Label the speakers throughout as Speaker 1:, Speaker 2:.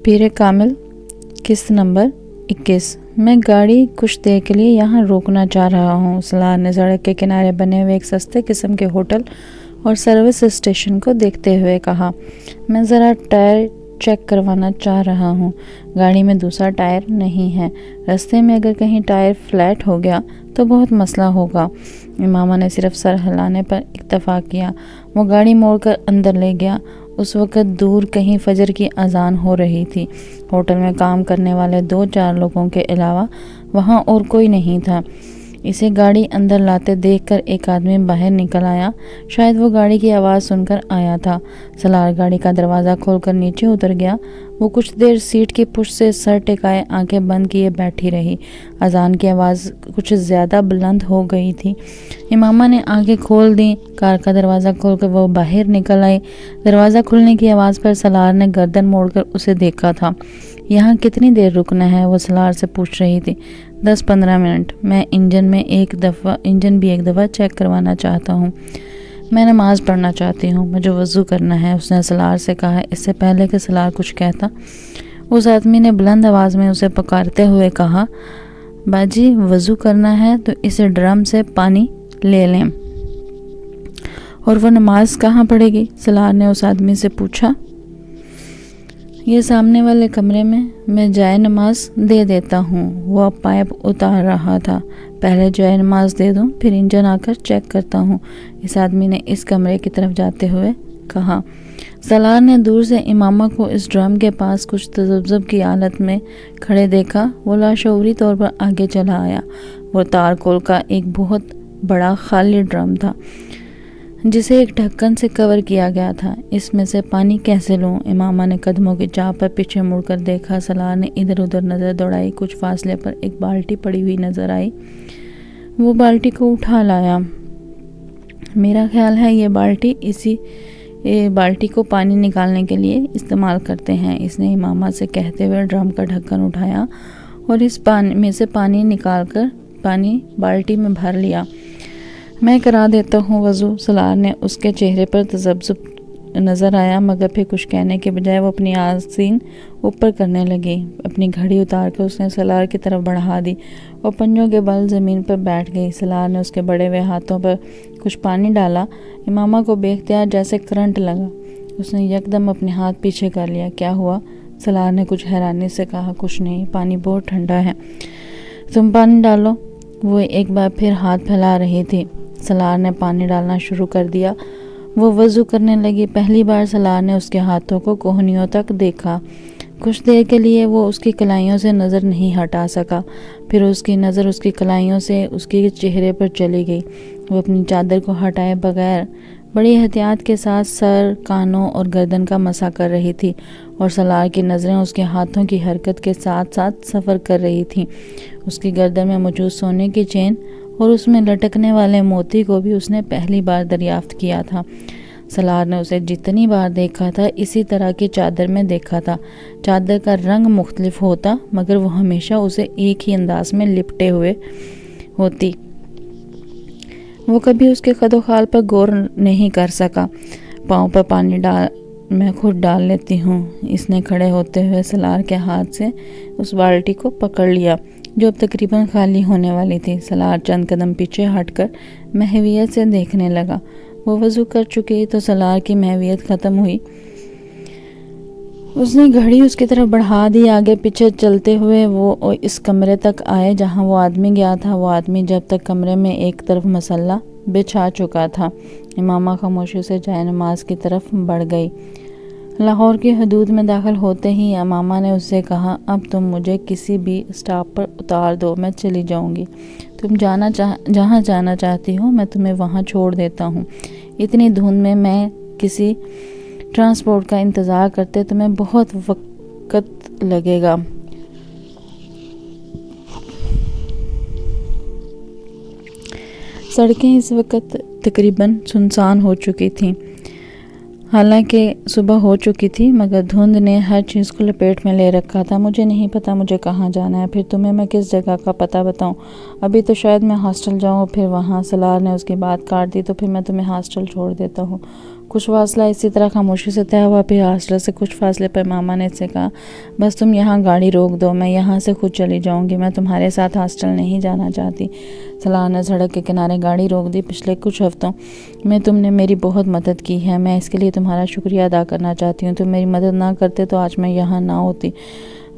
Speaker 1: پیر کامل قسط نمبر 21۔ میں گاڑی کچھ دیر کے لیے یہاں روکنا چاہ رہا ہوں۔ سلار نے سڑک کے کنارے بنے ہوئے ایک سستے قسم کے ہوٹل اور سروس اسٹیشن کو دیکھتے ہوئے کہا، میں ذرا ٹائر چیک کروانا چاہ رہا ہوں۔ گاڑی میں دوسرا ٹائر نہیں ہے، راستے میں اگر کہیں ٹائر فلیٹ ہو گیا تو بہت مسئلہ ہوگا۔ امامہ نے صرف سر ہلانے پر اکتفا کیا۔ وہ گاڑی موڑ کر اندر لے گیا۔ اس وقت دور کہیں فجر کی اذان ہو رہی تھی۔ ہوٹل میں کام کرنے والے 2-4 لوگوں کے علاوہ وہاں اور کوئی نہیں تھا۔ اسے گاڑی اندر لاتے دیکھ کر ایک آدمی باہر نکل آیا۔ شاید وہ گاڑی کی آواز سن کر آیا تھا۔ سلار گاڑی کا دروازہ کھول کر نیچے اتر گیا۔ وہ کچھ دیر سیٹ کی پشت سے سر ٹکائے آنکھیں بند کیے بیٹھی رہی۔ اذان کی آواز کچھ زیادہ بلند ہو گئی تھی۔ امامہ نے آنکھیں کھول دیں۔ کار کا دروازہ کھول کر وہ باہر نکل آئی۔ دروازہ کھلنے کی آواز پر سلار نے گردن موڑ کر اسے دیکھا تھا۔ یہاں کتنی دیر رکنا ہے؟ وہ سلار سے پوچھ رہی تھی۔ 10-15 منٹ۔ میں انجن بھی ایک دفعہ چیک کروانا چاہتا ہوں۔ میں نماز پڑھنا چاہتی ہوں، مجھے وضو کرنا ہے، اس نے سلار سے کہا۔ اس سے پہلے کہ سلار کچھ کہتا، اس آدمی نے بلند آواز میں اسے پکارتے ہوئے کہا، باجی وضو کرنا ہے تو اس ڈرم سے پانی لے لیں۔ اور وہ نماز کہاں پڑھے گی؟ سلار نے اس آدمی سے پوچھا۔ یہ سامنے والے کمرے میں جائے نماز دے دیتا ہوں۔ وہ پائپ اتار رہا تھا۔ پہلے جائے نماز دے دوں، پھر انجن آ کر چیک کرتا ہوں، اس آدمی نے اس کمرے کی طرف جاتے ہوئے کہا۔ سلار نے دور سے امامہ کو اس ڈرم کے پاس کچھ تذبذب کی حالت میں کھڑے دیکھا۔ وہ لاشعوری طور پر آگے چلا آیا۔ وہ تارکول کا ایک بہت بڑا خالی ڈرم تھا جسے ایک ڈھکن سے کور کیا گیا تھا۔ اس میں سے پانی کیسے لوں؟ امامہ نے قدموں کی چاپ پر پیچھے مڑ کر دیکھا۔ سلار نے ادھر ادھر نظر دوڑائی۔ کچھ فاصلے پر ایک بالٹی پڑی ہوئی نظر آئی۔ وہ بالٹی کو اٹھا لایا۔ میرا خیال ہے یہ بالٹی کو پانی نکالنے کے لیے استعمال کرتے ہیں، اس نے امامہ سے کہتے ہوئے ڈرم کا ڈھکن اٹھایا اور اس میں سے پانی نکال کر پانی بالٹی میں بھر لیا۔ میں کرا دیتا ہوں وضو۔ سلار نے اس کے چہرے پر تذبذب نظر آیا، مگر پھر کچھ کہنے کے بجائے وہ اپنی آستین اوپر کرنے لگی۔ اپنی گھڑی اتار کر اس نے سلار کی طرف بڑھا دی۔ وہ پنجوں کے بل زمین پر بیٹھ گئی۔ سلار نے اس کے بڑے ہوئے ہاتھوں پر کچھ پانی ڈالا۔ امامہ کو بے اختیار جیسے کرنٹ لگا۔ اس نے یکدم اپنے ہاتھ پیچھے کر لیا۔ کیا ہوا؟ سلار نے کچھ حیرانی سے کہا۔ کچھ نہیں، پانی بہت ٹھنڈا ہے، تم پانی ڈالو۔ وہ ایک بار پھر ہاتھ پھیلا رہی تھی۔ سلار نے پانی ڈالنا شروع کر دیا۔ وہ وضو کرنے لگی۔ پہلی بار سلار نے اس کے ہاتھوں کو کوہنیوں تک دیکھا۔ کچھ دیر کے لیے وہ اس کی کلائیوں سے نظر نہیں ہٹا سکا۔ پھر اس کی نظر اس کی کلائیوں سے اس کے چہرے پر چلی گئی۔ وہ اپنی چادر کو ہٹائے بغیر بڑی احتیاط کے ساتھ سر، کانوں اور گردن کا مسح کر رہی تھی، اور سلار کی نظریں اس کے ہاتھوں کی حرکت کے ساتھ ساتھ سفر کر رہی تھیں۔ اس کی گردن میں موجود سونے کی چین اور اس میں لٹکنے والے موتی کو بھی اس نے پہلی بار دریافت کیا تھا۔ سلار نے اسے جتنی بار دیکھا تھا اسی طرح کی چادر میں دیکھا تھا۔ چادر کا رنگ مختلف ہوتا، مگر وہ ہمیشہ اسے ایک ہی انداز میں لپٹے ہوئے ہوتی۔ وہ کبھی اس کے خد و خال پر غور نہیں کر سکا۔ پاؤں پر پانی میں خود ڈال لیتی ہوں۔ اس نے کھڑے ہوتے ہوئے سلار کے ہاتھ سے اس بالٹی کو پکڑ لیا جو اب تقریباً خالی ہونے والی تھی۔ سلار چند قدم پیچھے ہٹ کر محویت سے دیکھنے لگا۔ وہ وضو کر چکی تو سلار کی محویت ختم ہوئی۔ اس نے گھڑی اس کی طرف بڑھا دی۔ آگے پیچھے چلتے ہوئے وہ اس کمرے تک آئے جہاں وہ آدمی گیا تھا۔ وہ آدمی جب تک کمرے میں ایک طرف مسلح بچھا چکا تھا۔ امامہ خاموشی سے جائے نماز کی طرف بڑھ گئی۔ لاہور کی حدود میں داخل ہوتے ہی امامہ نے اس سے کہا، اب تم مجھے کسی بھی اسٹاپ پر اتار دو، میں چلی جاؤں گی۔ تم جہاں جانا چاہتی ہو میں تمہیں وہاں چھوڑ دیتا ہوں۔ اتنی دھند میں کسی ٹرانسپورٹ کا انتظار کرتے تمہیں بہت وقت لگے گا۔ سڑکیں اس وقت تقریباً سنسان ہو چکی تھیں۔ حالانکہ صبح ہو چکی تھی، مگر دھند نے ہر چیز کو لپیٹ میں لے رکھا تھا۔ مجھے نہیں پتا مجھے کہاں جانا ہے، پھر تمہیں میں کس جگہ کا پتہ بتاؤں؟ ابھی تو شاید میں ہاسٹل جاؤں، پھر وہاں۔ سلار نے اس کی بات کاٹ دی۔ تو پھر میں تمہیں ہاسٹل چھوڑ دیتا ہوں۔ کچھ فاصلہ اسی طرح خاموشی سے طے ہوا. پھر ہاسٹل سے کچھ فاصلے پر ماما نے اس سے کہا, بس تم یہاں گاڑی روک دو, میں یہاں سے خود چلی جاؤں گی, میں تمہارے ساتھ ہاسٹل نہیں جانا چاہتی. سلار نے سڑک کے کنارے گاڑی روک دی. پچھلے کچھ ہفتوں میں تم نے میری بہت مدد کی ہے, میں اس کے لیے تمہارا شکریہ ادا کرنا چاہتی ہوں. تم میری مدد نہ کرتے تو آج میں یہاں نہ ہوتی.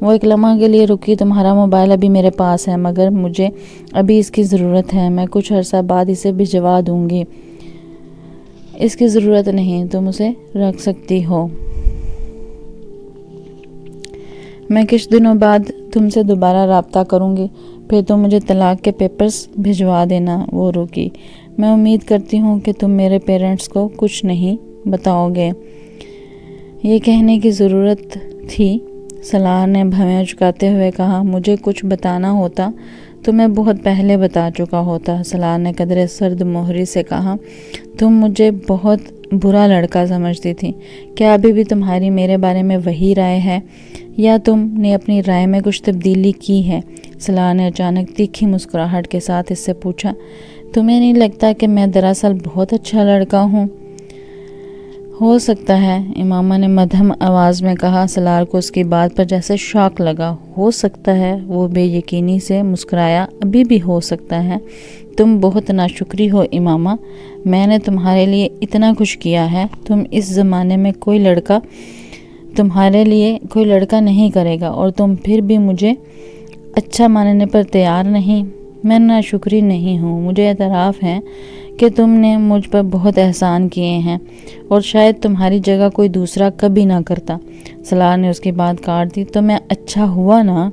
Speaker 1: وہ ایک لمحہ کے لیے رکی. تمہارا موبائل ابھی میرے پاس ہے, مگر مجھے ابھی اس کی ضرورت ہے. میں کچھ عرصہ بعد اسے بھجوا دوں گی. اس کی ضرورت نہیں, تم اسے رکھ سکتی ہو. میں کچھ دنوں بعد تم سے دوبارہ رابطہ کروں گی, پھر تم مجھے طلاق کے پیپرز بھجوا دینا. وہ رکی. میں امید کرتی ہوں کہ تم میرے پیرنٹس کو کچھ نہیں بتاؤ گے. یہ کہنے کی ضرورت تھی, سلار نے بھویں چکاتے ہوئے کہا. مجھے کچھ بتانا ہوتا تو میں بہت پہلے بتا چکا ہوتا. سلار نے قدرے سرد مہری سے کہا. تم مجھے بہت برا لڑکا سمجھتی تھی. کیا ابھی بھی تمہاری میرے بارے میں وہی رائے ہے, یا تم نے اپنی رائے میں کچھ تبدیلی کی ہے؟ سلار نے اچانک تیکھی مسکراہٹ کے ساتھ اس سے پوچھا. تمہیں نہیں لگتا کہ میں دراصل بہت اچھا لڑکا ہوں؟ ہو سکتا ہے, امامہ نے مدھم آواز میں کہا. سلار کو اس کی بات پر جیسے شاک لگا. ہو سکتا ہے, وہ بے یقینی سے مسکرایا. ابھی بھی ہو سکتا ہے. تم بہت ناشکری ہو امامہ, میں نے تمہارے لیے اتنا کچھ کیا ہے. تم اس زمانے میں کوئی لڑکا تمہارے لیے کوئی لڑکا نہیں کرے گا, اور تم پھر بھی مجھے اچھا ماننے پر تیار نہیں. میں ناشکری نہیں ہوں, مجھے اعتراف ہے کہ تم نے مجھ پر بہت احسان کیے ہیں, اور شاید تمہاری جگہ کوئی دوسرا کبھی نہ کرتا. سلار نے اس کی بات کاٹ دی. تو میں اچھا ہوا نا؟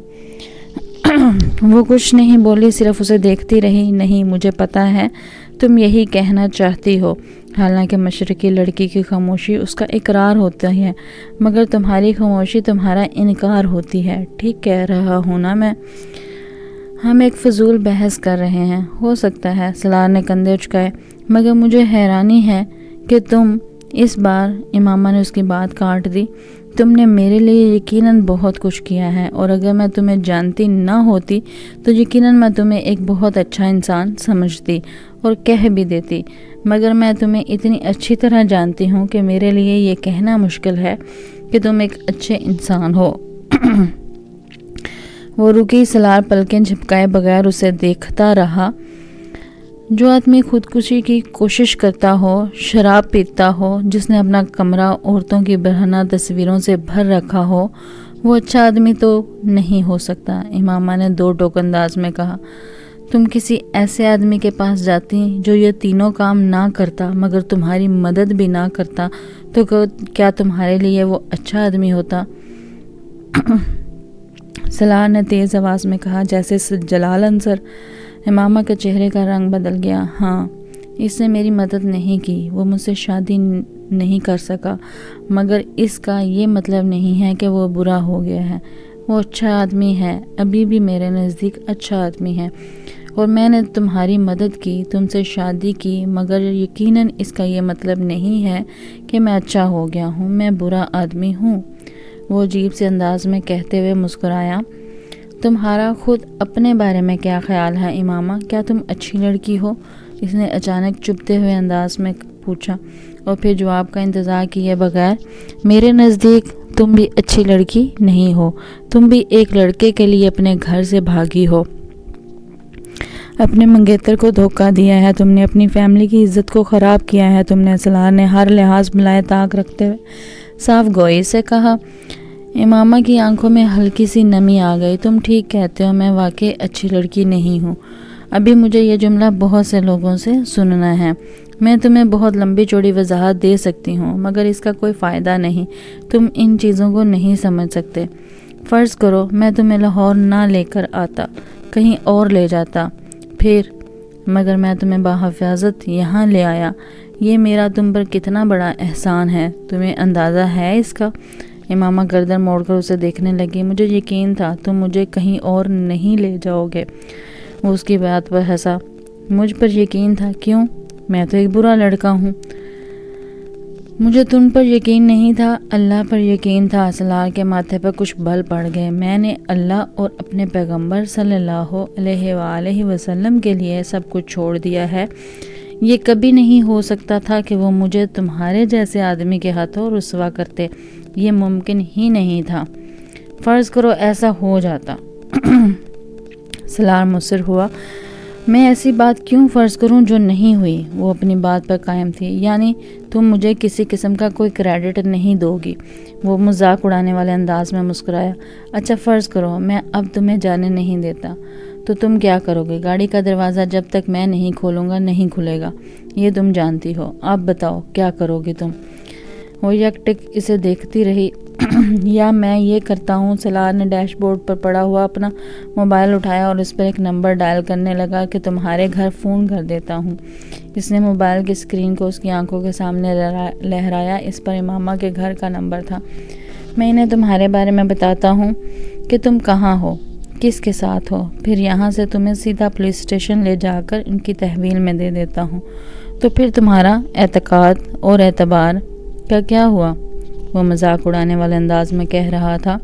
Speaker 1: وہ کچھ نہیں بولی, صرف اسے دیکھتی رہی. نہیں, مجھے پتا ہے تم یہی کہنا چاہتی ہو. حالانکہ مشرقی لڑکی کی خاموشی اس کا اقرار ہوتا ہے, مگر تمہاری خاموشی تمہارا انکار ہوتی ہے. ٹھیک کہہ رہا ہوں نا میں؟ ہم ایک فضول بحث کر رہے ہیں. ہو سکتا ہے, سلار نے کندھے اچکائے, مگر مجھے حیرانی ہے کہ تم اس بار. امامہ نے اس کی بات کاٹ دی. تم نے میرے لیے یقیناً بہت کچھ کیا ہے, اور اگر میں تمہیں جانتی نہ ہوتی تو یقیناً میں تمہیں ایک بہت اچھا انسان سمجھتی اور کہہ بھی دیتی. مگر میں تمہیں اتنی اچھی طرح جانتی ہوں کہ میرے لیے یہ کہنا مشکل ہے کہ تم ایک اچھے انسان ہو. وہ رکی. سلار پلکیں جھپکائے بغیر اسے دیکھتا رہا. جو آدمی خودکشی کی کوشش کرتا ہو, شراب پیتا ہو, جس نے اپنا کمرہ عورتوں کی برہنہ تصویروں سے بھر رکھا ہو, وہ اچھا آدمی تو نہیں ہو سکتا. امامہ نے دو ٹوک انداز میں کہا. تم کسی ایسے آدمی کے پاس جاتی جو یہ تینوں کام نہ کرتا مگر تمہاری مدد بھی نہ کرتا, تو کیا تمہارے لیے وہ اچھا آدمی ہوتا؟ سلار نے تیز آواز میں کہا, جیسے جلال انصر. امامہ کے چہرے کا رنگ بدل گیا. ہاں, اس نے میری مدد نہیں کی, وہ مجھ سے شادی نہیں کر سکا, مگر اس کا یہ مطلب نہیں ہے کہ وہ برا ہو گیا ہے. وہ اچھا آدمی ہے, ابھی بھی میرے نزدیک اچھا آدمی ہے, اور میں نے تمہاری مدد کی, تم سے شادی کی, مگر یقیناً اس کا یہ مطلب نہیں ہے کہ میں اچھا ہو گیا ہوں. میں برا آدمی ہوں. وہ عجیب سے انداز میں کہتے ہوئے مسکرایا. تمہارا خود اپنے بارے میں کیا خیال ہے امامہ؟ کیا تم اچھی لڑکی ہو؟ اس نے اچانک چبھتے ہوئے انداز میں پوچھا, اور پھر جواب کا انتظار کیے بغیر. میرے نزدیک تم بھی اچھی لڑکی نہیں ہو. تم بھی ایک لڑکے کے لیے اپنے گھر سے بھاگی ہو, اپنے منگیتر کو دھوکہ دیا ہے, تم نے اپنی فیملی کی عزت کو خراب کیا ہے. تم نے. سلار نے ہر لحاظ ملائے طاق رکھتے ہوئے صاف گوئی سے کہا. امامہ کی آنکھوں میں ہلکی سی نمی آ گئی. تم ٹھیک کہتے ہو, میں واقعی اچھی لڑکی نہیں ہوں. ابھی مجھے یہ جملہ بہت سے لوگوں سے سننا ہے. میں تمہیں بہت لمبی چوڑی وضاحت دے سکتی ہوں, مگر اس کا کوئی فائدہ نہیں. تم ان چیزوں کو نہیں سمجھ سکتے. فرض کرو میں تمہیں لاہور نہ لے کر آتا, کہیں اور لے جاتا, پھر مگر میں تمہیں بحفاظت یہاں لے آیا. یہ میرا تم پر کتنا بڑا احسان ہے, تمہیں اندازہ ہے اس کا؟ امامہ گردن موڑ کر اسے دیکھنے لگی. مجھے یقین تھا تم مجھے کہیں اور نہیں لے جاؤ گے. وہ اس کی بات پر ہنسا. مجھ پر یقین تھا؟ کیوں؟ میں تو ایک برا لڑکا ہوں. مجھے تم پر یقین نہیں تھا, اللہ پر یقین تھا. سلار کے ماتھے پر کچھ بل پڑ گئے. میں نے اللہ اور اپنے پیغمبر صلی اللہ علیہ وآلہ وسلم کے لیے سب کچھ چھوڑ دیا ہے. یہ کبھی نہیں ہو سکتا تھا کہ وہ مجھے تمہارے جیسے آدمی کے ہاتھوں رسوا کرتے، یہ ممکن ہی نہیں تھا۔ فرض کرو ایسا ہو جاتا۔ سلار مصر ہوا۔ میں ایسی بات کیوں فرض کروں جو نہیں ہوئی؟ وہ اپنی بات پر قائم تھی۔ یعنی تم مجھے کسی قسم کا کوئی کریڈٹ نہیں دو گی؟ وہ مذاق اڑانے والے انداز میں مسکرایا۔ اچھا فرض کرو میں اب تمہیں جانے نہیں دیتا، تو تم کیا کرو گے؟ گاڑی کا دروازہ جب تک میں نہیں کھولوں گا نہیں کھلے گا، یہ تم جانتی ہو۔ اب بتاؤ کیا کرو گی تم؟ وہ یک ٹک اسے دیکھتی رہی۔ یا میں یہ کرتا ہوں۔ سلار نے ڈیش بورڈ پر پڑا ہوا اپنا موبائل اٹھایا اور اس پر ایک نمبر ڈائل کرنے لگا کہ تمہارے گھر فون کر دیتا ہوں۔ اس نے موبائل کی اسکرین کو اس کی آنکھوں کے سامنے لہرایا۔ اس پر امامہ کے گھر کا نمبر تھا۔ میں انہیں تمہارے بارے میں بتاتا ہوں کہ تم کہاں ہو، کس کے ساتھ ہو، پھر یہاں سے تمہیں سیدھا پولیس اسٹیشن لے جا کر ان کی تحویل میں دے دیتا ہوں، تو پھر تمہارا اعتقاد اور اعتبار کا کیا ہوا؟ وہ مذاق اڑانے والے انداز میں کہہ رہا تھا۔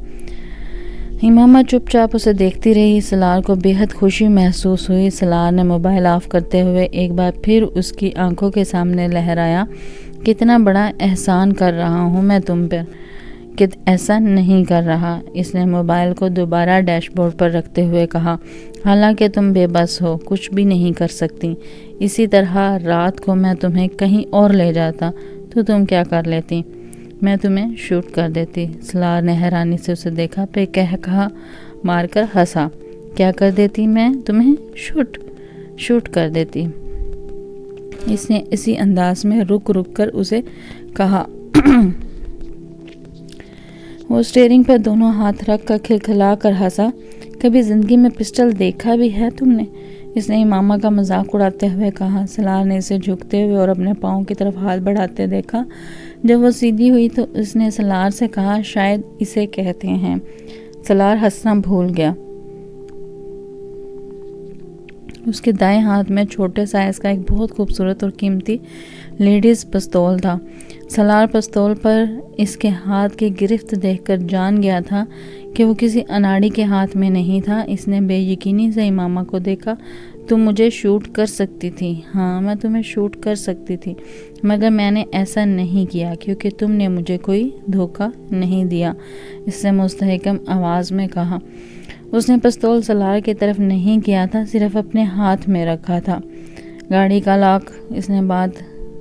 Speaker 1: امامہ چپ چاپ اسے دیکھتی رہی۔ سلار کو بے حد خوشی محسوس ہوئی۔ سلار نے موبائل آف کرتے ہوئے ایک بار پھر اس کی آنکھوں کے سامنے لہرایا۔ کتنا بڑا احسان کر رہا ہوں میں تم پر، کہ ایسا نہیں کر رہا۔ اس نے موبائل کو دوبارہ ڈیش بورڈ پر رکھتے ہوئے کہا، حالانکہ تم بے بس ہو، کچھ بھی نہیں کر سکتی۔ اسی طرح رات کو میں تمہیں کہیں اور لے جاتا تو تم کیا کر لیتی؟ میں تمہیں شوٹ کر دیتی۔ سلار نے حیرانی سے اسے دیکھا، پھر کہا مار کر ہنسا۔ کیا کر دیتی؟ میں تمہیں شوٹ کر دیتی۔ اس نے اسی انداز میں رک کر اسے کہا۔ وہ اسٹیئرنگ پر دونوں ہاتھ رکھ کر کھلکھلا کر ہنسا۔ کبھی زندگی میں پسٹل دیکھا بھی ہے تم نے؟ اس نے امامہ کا مذاق اڑاتے ہوئے کہا۔ سلار نے اسے جھکتے ہوئے اور اپنے پاؤں کی طرف ہاتھ بڑھاتے دیکھا۔ جب وہ سیدھی ہوئی تو اس نے سلار سے کہا، شاید اسے کہتے ہیں۔ سلار ہنسنا بھول گیا۔ اس کے دائیں ہاتھ میں چھوٹے سائز کا ایک بہت خوبصورت اور قیمتی لیڈیز پستول تھا۔ سلار پستول پر اس کے ہاتھ کی گرفت دیکھ کر جان گیا تھا کہ وہ کسی اناڑی کے ہاتھ میں نہیں تھا۔ اس نے بے یقینی سے امامہ کو دیکھا۔ تم مجھے شوٹ کر سکتی تھی۔ ہاں میں تمہیں شوٹ کر سکتی تھی، مگر میں نے ایسا نہیں کیا کیونکہ تم نے مجھے کوئی دھوکہ نہیں دیا، اس نے مستحکم آواز میں کہا۔ اس نے پستول سلار کی طرف نہیں کیا تھا، صرف اپنے ہاتھ میں رکھا تھا۔ گاڑی کا لاک، اس نے بات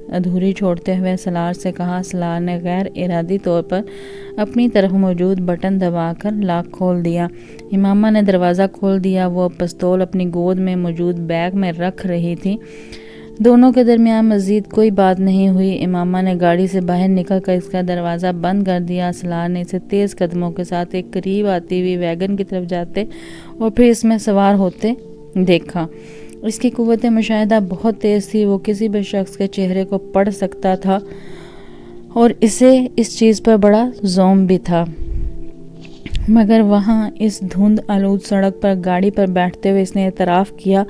Speaker 1: ادھوری چھوڑتے ہوئے سلار سے کہا۔ سلار نے غیر ارادی طور پر اپنی طرف موجود بٹن دبا کر لاک کھول دیا۔ امامہ نے دروازہ کھول دیا۔ وہ پستول اپنی گود میں موجود بیگ میں رکھ رہی تھی۔ دونوں کے درمیان مزید کوئی بات نہیں ہوئی۔ امامہ نے گاڑی سے باہر نکل کر اس کا دروازہ بند کر دیا۔ سلار نے اسے تیز قدموں کے ساتھ ایک قریب آتی ہوئی ویگن کی طرف جاتے اور پھر اس میں سوار ہوتے دیکھا۔ اس کی قوت مشاہدہ بہت تیز تھی۔ وہ کسی بھی شخص کے چہرے کو پڑھ سکتا تھا اور اسے اس چیز پر بڑا زوم بھی تھا، مگر وہاں اس دھند آلود سڑک پر گاڑی پر بیٹھتے ہوئے اس نے اعتراف کیا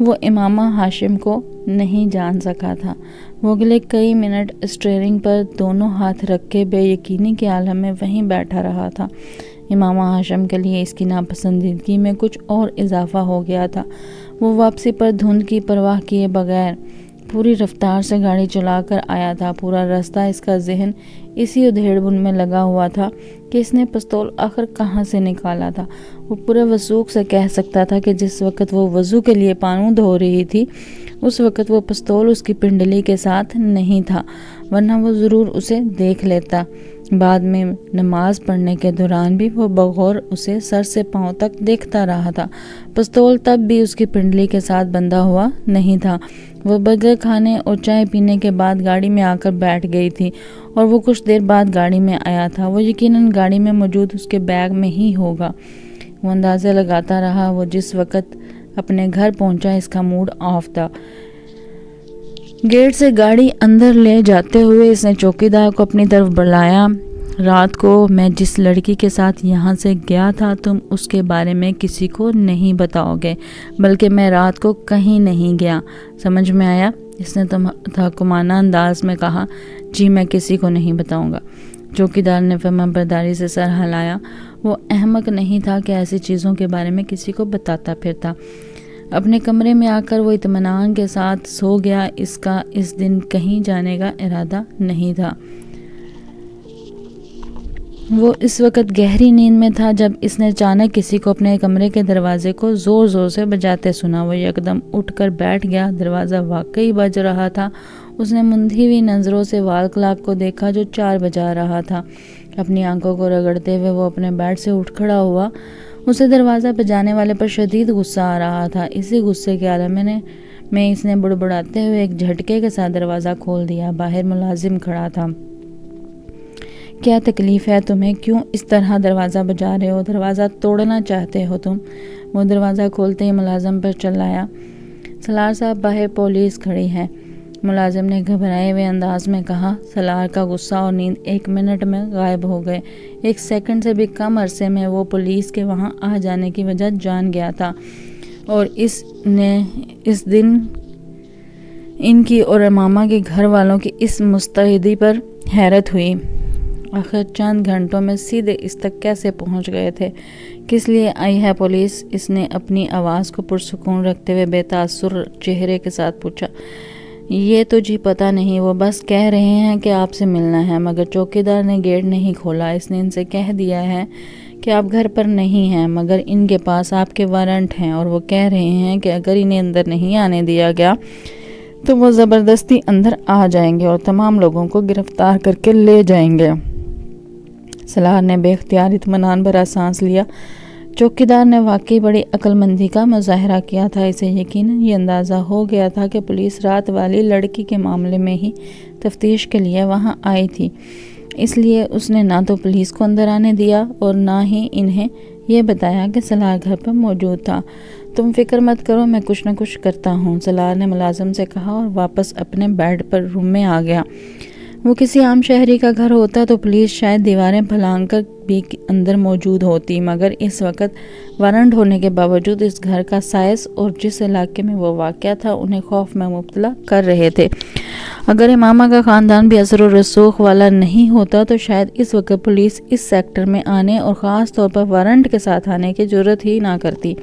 Speaker 1: وہ امامہ ہاشم کو نہیں جان سکا تھا۔ وہ اگلے کئی منٹ اسٹیئرنگ پر دونوں ہاتھ رکھ کے بے یقینی کے عالم میں وہیں بیٹھا رہا تھا۔ امامہ ہاشم کے لیے اس کی ناپسندیدگی میں کچھ اور اضافہ ہو گیا تھا۔ وہ واپسی پر دھند کی پرواہ کیے بغیر پوری رفتار سے گاڑی چلا کر آیا تھا۔ پورا راستہ اس کا ذہن اسی ادھیڑ بن میں لگا ہوا تھا کہ اس نے پستول آخر کہاں سے نکالا تھا۔ وہ پورے وثوق سے کہہ سکتا تھا کہ جس وقت وہ وضو کے لیے پانو دھو رہی تھی اس وقت وہ پستول اس کی پنڈلی کے ساتھ نہیں تھا، ورنہ وہ ضرور اسے دیکھ لیتا۔ بعد میں نماز پڑھنے کے دوران بھی وہ بغور اسے سر سے پاؤں تک دیکھتا رہا تھا۔ پستول تب بھی اس کی پنڈلی کے ساتھ بندھا ہوا نہیں تھا۔ وہ برگر کھانے اور چائے پینے کے بعد گاڑی میں آ کر بیٹھ گئی تھی اور وہ کچھ دیر بعد گاڑی میں آیا تھا۔ وہ یقیناً گاڑی میں موجود اس کے بیگ میں ہی ہوگا۔ وہ اندازے لگاتا رہا۔ وہ جس وقت اپنے گھر پہنچا اس کا موڈ آف تھا۔ گیٹ سے گاڑی اندر لے جاتے ہوئے اس نے چوکیدار کو اپنی طرف بلایا۔ رات کو میں جس لڑکی کے ساتھ یہاں سے گیا تھا تم اس کے بارے میں کسی کو نہیں بتاؤ گے، بلکہ میں رات کو کہیں نہیں گیا، سمجھ میں آیا؟ اس نے تحکمانہ انداز میں کہا۔ جی میں کسی کو نہیں بتاؤں گا۔ چوکیدار نے فرمانبرداری سے سر ہلایا۔ وہ احمق نہیں تھا کہ ایسی چیزوں کے بارے میں کسی کو بتاتا پھرتا۔ اپنے کمرے میں آ کر وہ اطمینان کے ساتھ سو گیا۔ اس کا اس دن کہیں جانے کا ارادہ نہیں تھا۔ وہ اس وقت گہری نیند میں تھا جب اس نے اچانک کسی کو اپنے کمرے کے دروازے کو زور زور سے بجاتے سنا۔ وہ یکدم اٹھ کر بیٹھ گیا۔ دروازہ واقعی بج رہا تھا۔ اس نے مندھی ہوئی نظروں سے وال کلاک کو دیکھا جو 4 بجا رہا تھا۔ اپنی آنکھوں کو رگڑتے ہوئے وہ اپنے بیڈ سے اٹھ کھڑا ہوا۔ اسے دروازہ بجانے والے پر شدید غصہ آ رہا تھا۔ اسی غصے کے عالم میں اس نے بڑبڑاتے ہوئے ایک جھٹکے کے ساتھ دروازہ کھول دیا۔ باہر ملازم کھڑا تھا۔ کیا تکلیف ہے تمہیں؟ کیوں اس طرح دروازہ بجا رہے ہو؟ دروازہ توڑنا چاہتے ہو تم؟ وہ دروازہ کھولتے ہی ملازم پر چلایا۔ سالار صاحب، باہر پولیس کھڑی ہے، ملازم نے گھبرائے ہوئے انداز میں کہا۔ سالار کا غصہ اور نیند 1 منٹ میں غائب ہو گئے۔ 1 سیکنڈ سے بھی کم عرصے میں وہ پولیس کے وہاں آ جانے کی وجہ جان گیا تھا، اور اس دن ان کی اور امامہ کے گھر والوں کی اس مستعدی پر حیرت ہوئی۔ آخر چند گھنٹوں میں سیدھے اس تک کیسے پہنچ گئے تھے؟ کس لیے آئی ہے پولیس؟ اس نے اپنی آواز کو پرسکون رکھتے ہوئے بے تاثر چہرے کے ساتھ پوچھا۔ یہ تو جی پتہ نہیں، وہ بس کہہ رہے ہیں کہ آپ سے ملنا ہے، مگر چوکیدار نے گیٹ نہیں کھولا۔ اس نے ان سے کہہ دیا ہے کہ آپ گھر پر نہیں ہیں، مگر ان کے پاس آپ کے وارنٹ ہیں، اور وہ کہہ رہے ہیں کہ اگر انہیں اندر نہیں آنے دیا گیا تو وہ زبردستی اندر آ جائیں گے اور تمام لوگوں کو گرفتار کر کے لے جائیں گے۔ سالار نے بے اختیار اطمینان بھرا سانس لیا۔ چوکیدار نے واقعی بڑی عقل مندی کا مظاہرہ کیا تھا۔ اسے یقیناً یہ اندازہ ہو گیا تھا کہ پولیس رات والی لڑکی کے معاملے میں ہی تفتیش کے لیے وہاں آئی تھی، اس لیے اس نے نہ تو پولیس کو اندر آنے دیا اور نہ ہی انہیں یہ بتایا کہ سالار گھر پر موجود تھا۔ تم فکر مت کرو، میں کچھ نہ کچھ کرتا ہوں، سالار نے ملازم سے کہا اور واپس اپنے بیڈ پر روم میں آ گیا۔ وہ کسی عام شہری کا گھر ہوتا تو پولیس شاید دیواریں پھلانگ کر بھی اندر موجود ہوتی، مگر اس وقت وارنٹ ہونے کے باوجود اس گھر کا سائز اور جس علاقے میں وہ واقع تھا انہیں خوف میں مبتلا کر رہے تھے۔ اگر امامہ کا خاندان بھی اثر و رسوخ والا نہیں ہوتا تو شاید اس وقت پولیس اس سیکٹر میں آنے اور خاص طور پر وارنٹ کے ساتھ آنے کی جرات ہی نہ کرتی،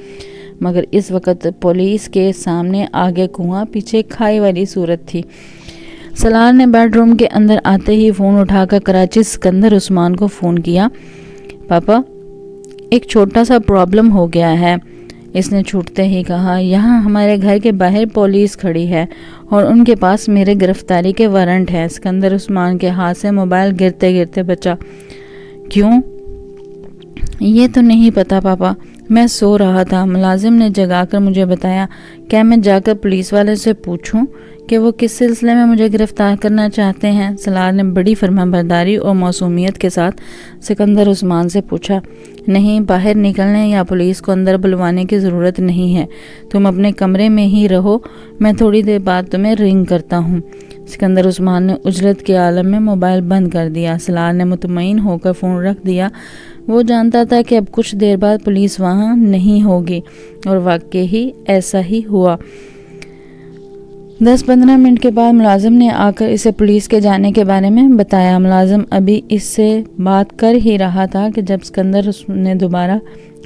Speaker 1: مگر اس وقت پولیس کے سامنے آگے کنواں پیچھے کھائی والی صورت تھی۔ سالار نے بیڈ روم کے اندر آتے ہی فون اٹھا کر کراچی سکندر عثمان کو فون کیا۔ پاپا، ایک چھوٹا سا پرابلم ہو گیا ہے، اس نے چھوٹتے ہی کہا۔ یہاں ہمارے گھر کے باہر پولیس کھڑی ہے اور ان کے پاس میرے گرفتاری کے وارنٹ ہیں۔ سکندر عثمان کے ہاتھ سے موبائل گرتے گرتے بچا۔ کیوں؟ یہ تو نہیں پتا پاپا، میں سو رہا تھا، ملازم نے جگا کر مجھے بتایا۔ کیا میں جا کر پولیس والے سے پوچھوں کہ وہ کس سلسلے میں مجھے گرفتار کرنا چاہتے ہیں؟ سالار نے بڑی فرمانبرداری اور معصومیت کے ساتھ سکندر عثمان سے پوچھا۔ نہیں، باہر نکلنے یا پولیس کو اندر بلوانے کی ضرورت نہیں ہے، تم اپنے کمرے میں ہی رہو، میں تھوڑی دیر بعد تمہیں رنگ کرتا ہوں۔ سکندر عثمان نے اجلت کے عالم میں موبائل بند کر دیا۔ سالار نے مطمئن ہو کر فون رکھ دیا۔ وہ جانتا تھا کہ اب کچھ دیر بعد پولیس وہاں نہیں ہوگی، اور واقعی ایسا ہی ہوا۔ 10-15 منٹ کے بعد ملازم نے آ کر اسے پولیس کے جانے کے بارے میں بتایا۔ ملازم ابھی اس سے بات کر ہی رہا تھا کہ جب سکندر نے دوبارہ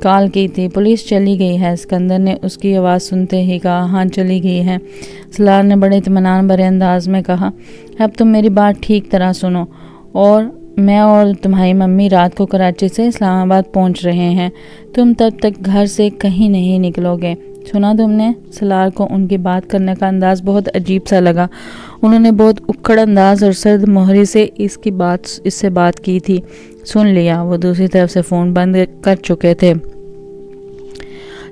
Speaker 1: کال کی تھی۔ پولیس چلی گئی ہے، سکندر نے اس کی آواز سنتے ہی کہا۔ ہاں چلی گئی ہے، سالار نے بڑے اطمینان بھرے انداز میں کہا۔ اب تم میری بات ٹھیک طرح سنو، اور میں اور تمہاری ممی رات کو کراچی سے اسلام آباد پہنچ رہے ہیں، تم تب تک گھر سے کہیں نہیں نکلو گے، سنا تم نے؟ سالار کو ان کی بات کرنے کا انداز بہت عجیب سا لگا۔ انہوں نے بہت اکڑ انداز اور سرد مہری سے اس سے بات کی تھی۔ سن لیا، وہ دوسری طرف سے فون بند کر چکے تھے۔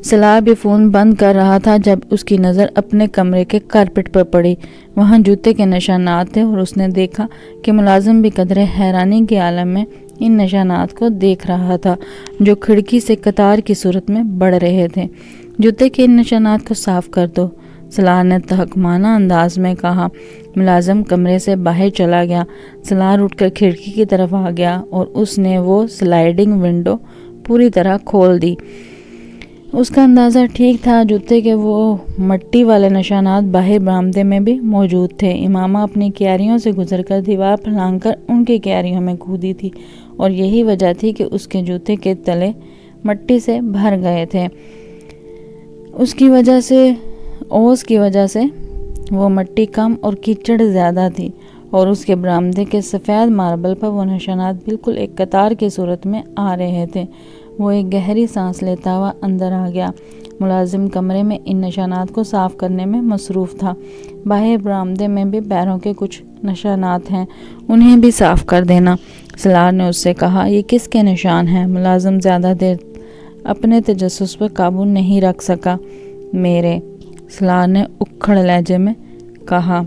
Speaker 1: سالار بھی فون بند کر رہا تھا جب اس کی نظر اپنے کمرے کے کارپٹ پر پڑی۔ وہاں جوتے کے نشانات تھے اور اس نے دیکھا کہ ملازم بھی قدرے حیرانی کے عالم میں ان نشانات کو دیکھ رہا تھا جو کھڑکی سے قطار کی صورت میں بڑھ رہے تھے۔ جوتے کے ان نشانات کو صاف کر دو، سالار نے تحقیرانہ انداز میں کہا۔ ملازم کمرے سے باہر چلا گیا۔ سالار اٹھ کر کھڑکی کی طرف آ گیا اور اس نے وہ سلائیڈنگ ونڈو پوری طرح کھول دی۔ اس کا اندازہ ٹھیک تھا، جوتے کے وہ مٹی والے نشانات باہر برآمدے میں بھی موجود تھے۔ امامہ اپنی کیاریوں سے گزر کر دیوار پھلانگ کر ان کی کیاریوں میں کودی تھی، اور یہی وجہ تھی کہ اس کے جوتے کے تلے مٹی سے بھر گئے تھے۔ اس کی وجہ سے اوس کی وجہ سے وہ مٹی کم اور کیچڑ زیادہ تھی، اور اس کے برآمدے کے سفید ماربل پر وہ نشانات بالکل ایک قطار کی صورت میں آ رہے تھے۔ وہ ایک گہری سانس لیتا ہوا اندر آ گیا۔ ملازم کمرے میں ان نشانات کو صاف کرنے میں مصروف تھا۔ باہر برآمدے میں بھی پیروں کے کچھ نشانات ہیں، انہیں بھی صاف کر دینا۔ سلار نے اس سے کہا، یہ کس کے نشان ہیں؟ ملازم زیادہ دیر اپنے تجسس پر قابو نہیں رکھ سکا۔ میرے، سلار نے اکھڑ لہجے میں کہا۔